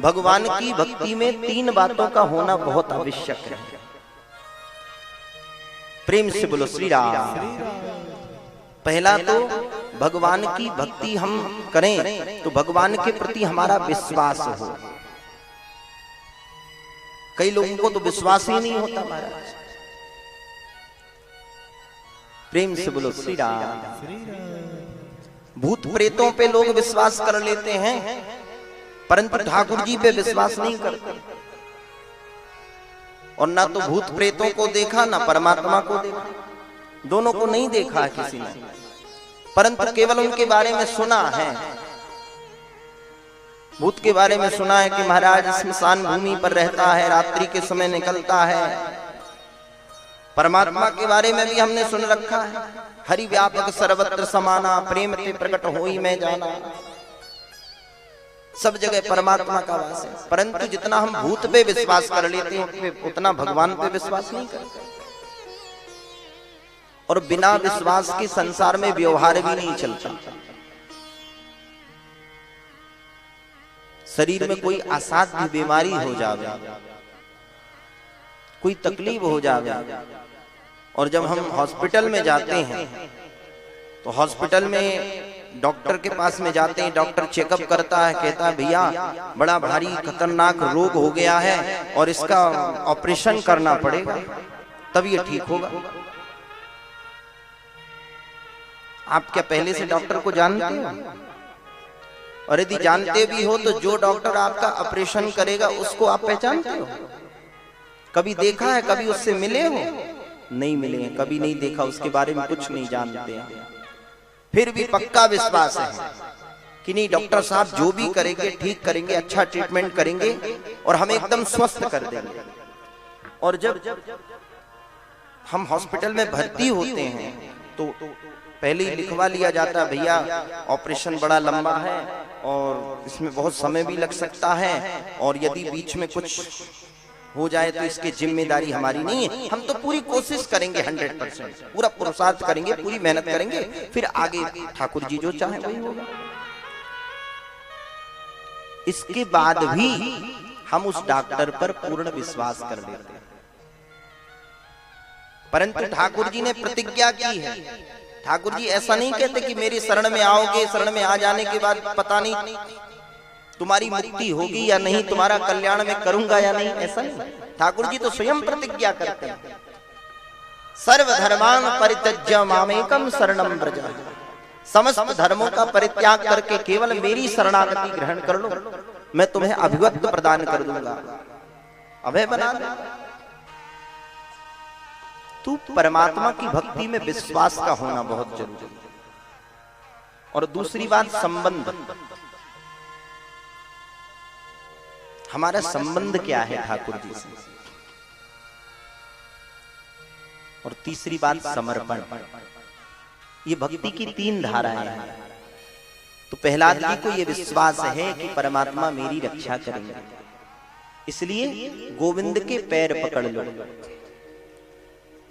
भगवान की भक्ति में तीन बातों का होना बहुत आवश्यक है। प्रेम से बोलो श्री राम। पहला तो भगवान की भक्ति हम करें तो भगवान के प्रति हमारा विश्वास हो। कई लोगों को तो विश्वास ही नहीं होता महाराज। प्रेम से बोलो श्री राम। भूत प्रेतों पे लोग विश्वास कर लेते हैं, परंतु ठाकुर जी पे विश्वास नहीं करते। और ना तो भूत प्रेतों को देखा, ना परमात्मा को देखा, दोनों को नहीं देखा किसी ने, परंतु केवल उनके बारे में सुना है। भूत के बारे में सुना है कि महाराज स्मशान भूमि पर रहता है, रात्रि के समय निकलता है। परमात्मा के बारे में भी हमने सुन रखा है, हरि व्यापक सर्वत्र समाना, प्रेम ते प्रकट होई मैं जाना। सब जगह परमात्मा का वास है, परंतु जितना हम भूत पे विश्वास कर लेते हैं उतना भगवान पे विश्वास नहीं करते। और बिना विश्वास के संसार में व्यवहार भी नहीं चलता। शरीर में कोई असाध्य बीमारी हो जावे, कोई तकलीफ हो जावे, और जब हम हॉस्पिटल में जाते हैं तो हॉस्पिटल में डॉक्टर के पास में जाते हैं, डॉक्टर चेकअप करता है, कहता है भैया बड़ा भारी खतरनाक रोग हो गया है और इसका ऑपरेशन करना पड़ेगा तब ये ठीक होगा। आप क्या पहले से डॉक्टर को जानते हो? और यदि जानते भी हो तो जो डॉक्टर आपका ऑपरेशन करेगा उसको आप पहचानते हो? कभी देखा है? कभी उससे मिले हो? नहीं मिले हैं, कभी नहीं देखा, उसके बारे में कुछ नहीं जानते हैं। फिर भी पक्का विश्वास है कि नहीं डॉक्टर साहब जो भी करेंगे ठीक करेंगे, अच्छा ट्रीटमेंट करेंगे और हमें एकदम स्वस्थ कर देंगे। और जब हम हॉस्पिटल में भर्ती होते हैं तो पहले ही लिखवा लिया जाता है भैया ऑपरेशन बड़ा लंबा है और इसमें बहुत समय भी लग सकता है, और यदि बीच में कुछ हो जाए तो इसकी जिम्मेदारी हमारी नहीं है। हम तो पूरी कोशिश करेंगे, 100% पूरा पुरुषार्थ करेंगे, पूरी मेहनत करेंगे, फिर आगे ठाकुर जी जो चाहे वही होगा। इसके बाद भी हम उस डॉक्टर पर पूर्ण विश्वास कर लेते हैं, परंतु ठाकुर जी ने प्रतिज्ञा की है। ठाकुर जी ऐसा नहीं कहते कि मेरी शरण में आओगे, शरण में आ जाने के बाद पता नहीं तुम्हारी मुक्ति होगी या नहीं, तुम्हारा कल्याण में करूंगा या नहीं, ऐसा नहीं। ठाकुर जी तो स्वयं प्रतिज्ञा करते हैं, सर्वधर्मान् परित्यज्य मामेकं शरणं व्रज। समस्त धर्मों का परित्याग करके केवल मेरी शरणागति ग्रहण कर लो, मैं तुम्हें अभिवक्त प्रदान कर दूंगा, अभय बना दूंगा। तू परमात्मा की भक्ति में विश्वास का होना बहुत जरूरी है। और दूसरी बात संबंध, हमारा संबंध क्या है ठाकुर जी से। और तीसरी बात समर्पण। ये भक्ति की तीन धाराएं हैं। तो पहला जी को ये विश्वास है कि परमात्मा मेरी रक्षा करेंगे, इसलिए गोविंद के पैर पकड़ लो।